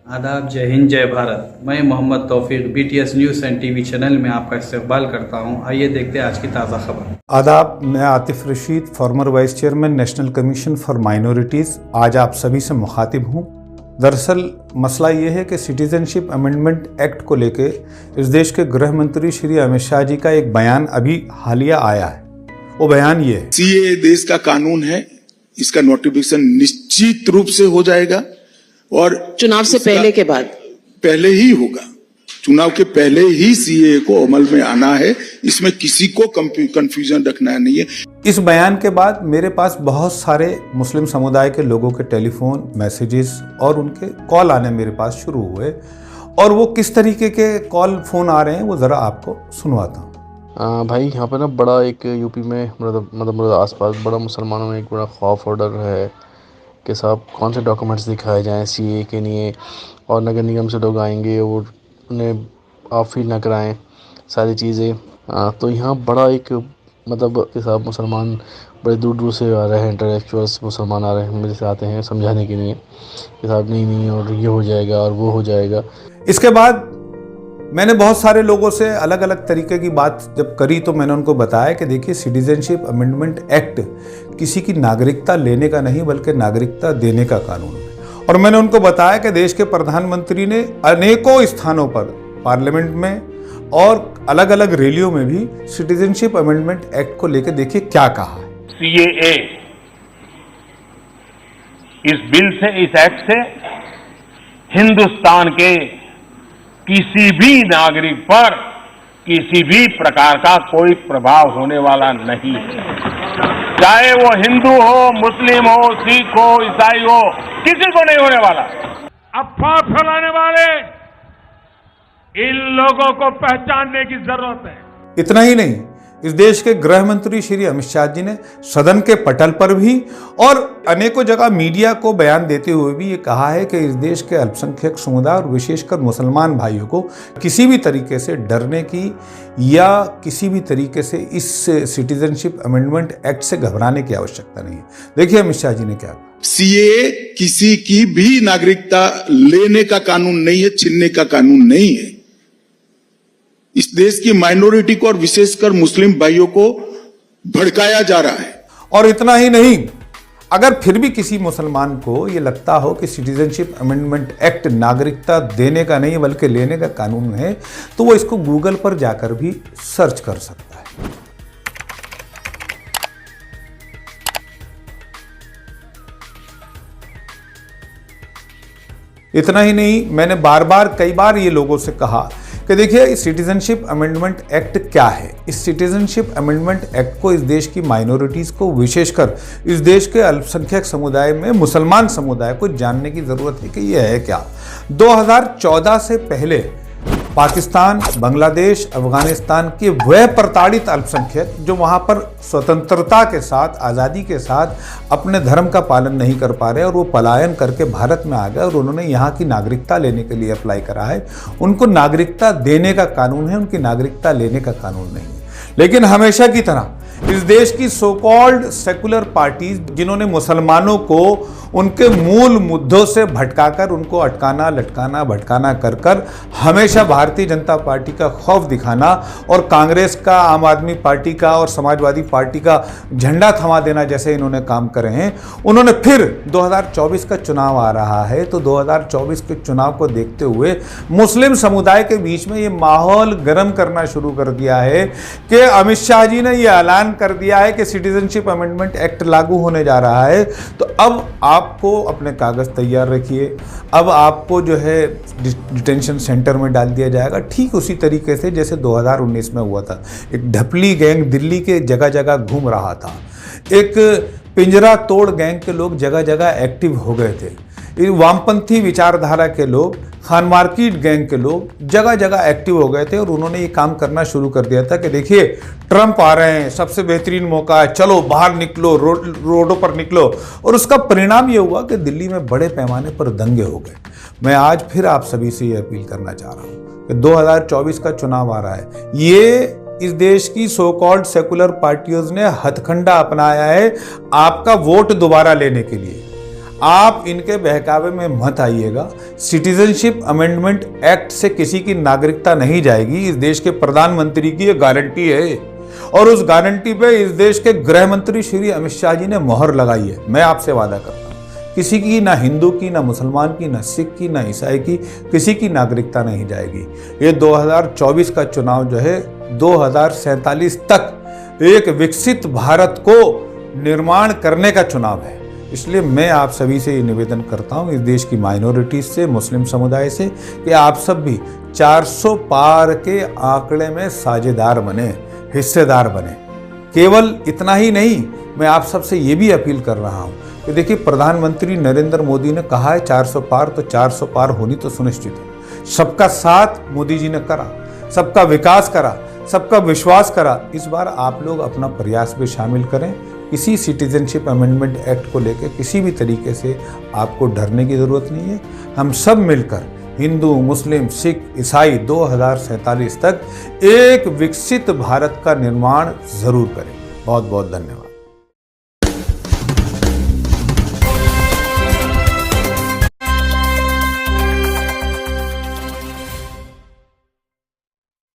आदाब, जय हिंद, जय भारत। मैं मोहम्मद तौफीक BTS news and TV channel में आपका इस्तकबाल करता हूं। आइए देखते हैं आज की ताज़ा खबर। आदाब, मैं Atif Rashid, farmer vice chairman national commission for minorities, आज आप सभी से मुखातिब हूं। दरअसल मसला ये है कि सिटीजनशिप अमेंडमेंट एक्ट को लेके इस देश के गृह मंत्री श्री अमित शाह जी का एक बयान अभी हालिया आया है। वो बयान ये है, सीए देश का कानून है, इसका नोटिफिकेशन निश्चित रूप से हो जाएगा और चुनाव से पहले के बाद पहले ही होगा। चुनाव के पहले ही सीए को अमल में आना है, इसमें किसी को कंफ्यूजन रखना नहीं है। इस बयान के बाद मेरे पास बहुत सारे मुस्लिम समुदाय के लोगों के टेलीफोन मैसेजेस और उनके कॉल आने मेरे पास शुरू हुए, और वो किस तरीके के कॉल फोन आ रहे हैं वो ज़रा आपको सुनवाता हूँ। भाई यहाँ पे ना बड़ा एक यूपी में मतलब आसपास बड़ा मुसलमानों में एक बड़ा खौफ ऑर्डर है कि साहब कौन से डॉक्यूमेंट्स दिखाए जाएं सीए के लिए, और नगर निगम से लोग आएंगे और उन्हें आप फील ना कराएं सारी चीज़ें। तो यहाँ बड़ा एक मतलब कि साहब मुसलमान बड़े दूर दूर से आ रहे हैं, इंटेलेक्चुअल्स मुसलमान आ रहे हैं, मेरे से आते हैं समझाने के लिए कि साहब नहीं और ये हो जाएगा और वो हो जाएगा। इसके बाद मैंने बहुत सारे लोगों से अलग अलग तरीके की बात जब करी तो मैंने उनको बताया कि देखिए, सिटीजनशिप अमेंडमेंट एक्ट किसी की नागरिकता लेने का नहीं बल्कि नागरिकता देने का कानून है। और मैंने उनको बताया कि देश के प्रधानमंत्री ने अनेकों स्थानों पर पार्लियामेंट में और अलग अलग रैलियों में भी सिटीजनशिप अमेंडमेंट एक्ट को लेकर देखिए क्या कहा है। सीएए, इस बिल से, इस एक्ट से हिंदुस्तान के किसी भी नागरिक पर किसी भी प्रकार का कोई प्रभाव होने वाला नहीं है, चाहे वो हिंदू हो, मुस्लिम हो, सिख हो, ईसाई हो, किसी को नहीं होने वाला। अफवाह फैलाने वाले इन लोगों को पहचानने की जरूरत है। इतना ही नहीं, इस देश के गृह मंत्री श्री अमित शाह जी ने सदन के पटल पर भी और अनेकों जगह मीडिया को बयान देते हुए भी ये कहा है कि इस देश के अल्पसंख्यक समुदाय और विशेषकर मुसलमान भाइयों को किसी भी तरीके से डरने की या किसी भी तरीके से इस सिटीजनशिप अमेंडमेंट एक्ट से घबराने की आवश्यकता नहीं है। देखिए अमित शाह जी ने क्या कहा। सीए किसी की भी नागरिकता लेने का कानून नहीं है, छीनने का कानून नहीं है। इस देश की माइनॉरिटी को और विशेषकर मुस्लिम भाइयों को भड़काया जा रहा है। और इतना ही नहीं, अगर फिर भी किसी मुसलमान को ये लगता हो कि सिटीजनशिप अमेंडमेंट एक्ट नागरिकता देने का नहीं बल्कि लेने का कानून है, तो वो इसको गूगल पर जाकर भी सर्च कर सकता है। इतना ही नहीं, मैंने कई बार ये लोगों से कहा कि देखिए, सिटीजनशिप अमेंडमेंट एक्ट क्या है। इस सिटीजनशिप अमेंडमेंट एक्ट को इस देश की माइनॉरिटीज़ को, विशेषकर इस देश के अल्पसंख्यक समुदाय में मुसलमान समुदाय को जानने की ज़रूरत है कि यह है क्या। 2014 से पहले पाकिस्तान, बांग्लादेश, अफगानिस्तान के वह प्रताड़ित अल्पसंख्यक जो वहाँ पर स्वतंत्रता के साथ, आज़ादी के साथ अपने धर्म का पालन नहीं कर पा रहे और वो पलायन करके भारत में आ गए और उन्होंने यहाँ की नागरिकता लेने के लिए अप्लाई करा है, उनको नागरिकता देने का कानून है, उनकी नागरिकता लेने का कानून नहीं है। लेकिन हमेशा की तरह इस देश की सो कॉल्ड सेकुलर पार्टीज, जिन्होंने मुसलमानों को उनके मूल मुद्दों से भटकाकर उनको अटकाना, लटकाना, भटकाना कर हमेशा भारतीय जनता पार्टी का खौफ दिखाना और कांग्रेस का, आम आदमी पार्टी का और समाजवादी पार्टी का झंडा थमा देना जैसे इन्होंने काम करे हैं, उन्होंने फिर 2024 का चुनाव आ रहा है तो 2024 के चुनाव को देखते हुए मुस्लिम समुदाय के बीच में ये माहौल गर्म करना शुरू कर दिया है कि अमित शाह जी ने यह ऐलान कर दिया है कि सिटीजनशिप अमेंडमेंट एक्ट लागू होने जा रहा है। तो अब आपको अपने कागज तैयार रखिए, अब आपको जो है डिटेंशन सेंटर में डाल दिया जाएगा, ठीक उसी तरीके से जैसे 2019 में हुआ था। एक ढपली गैंग दिल्ली के जगह जगह घूम रहा था, एक पिंजरा तोड़ गैंग के लोग जगह जगह एक्टिव हो गए थे, वामपंथी विचारधारा के लोग, खान मार्केट गैंग के लोग जगह जगह एक्टिव हो गए थे और उन्होंने ये काम करना शुरू कर दिया था कि देखिए, ट्रंप आ रहे हैं, सबसे बेहतरीन मौका है, चलो बाहर निकलो, रोडों पर निकलो। और उसका परिणाम ये हुआ कि दिल्ली में बड़े पैमाने पर दंगे हो गए। मैं आज फिर आप सभी से ये अपील करना चाह रहा हूँ कि 2024 का चुनाव आ रहा है, ये इस देश की सो कॉल्ड सेकुलर पार्टियों ने हथकंडा अपनाया है आपका वोट दोबारा लेने के लिए। आप इनके बहकावे में मत आइएगा। सिटीजनशिप अमेंडमेंट एक्ट से किसी की नागरिकता नहीं जाएगी। इस देश के प्रधानमंत्री की ये गारंटी है और उस गारंटी पे इस देश के गृह मंत्री श्री अमित शाह जी ने मोहर लगाई है। मैं आपसे वादा करता हूं, किसी की, ना हिंदू की, ना मुसलमान की, ना सिख की, ना ईसाई की, किसी की नागरिकता नहीं जाएगी। ये 2024 का चुनाव जो है 2047 तक एक विकसित भारत को निर्माण करने का चुनाव है। इसलिए मैं आप सभी से ये निवेदन करता हूँ, इस देश की माइनॉरिटीज से, मुस्लिम समुदाय से, कि आप सब भी 400 पार के आंकड़े में साझेदार बने, हिस्सेदार बने। केवल इतना ही नहीं, मैं आप सबसे ये भी अपील कर रहा हूँ कि देखिए, प्रधानमंत्री नरेंद्र मोदी ने कहा है 400 पार, तो 400 पार होनी तो सुनिश्चित है। सबका साथ मोदी जी ने करा, सबका विकास करा, सबका विश्वास करा। इस बार आप लोग अपना प्रयास भी शामिल करें। किसी सिटीजनशिप अमेंडमेंट एक्ट को लेकर किसी भी तरीके से आपको डरने की ज़रूरत नहीं है। हम सब मिलकर, हिंदू, मुस्लिम, सिख, ईसाई, 2047 तक एक विकसित भारत का निर्माण ज़रूर करें। बहुत बहुत धन्यवाद।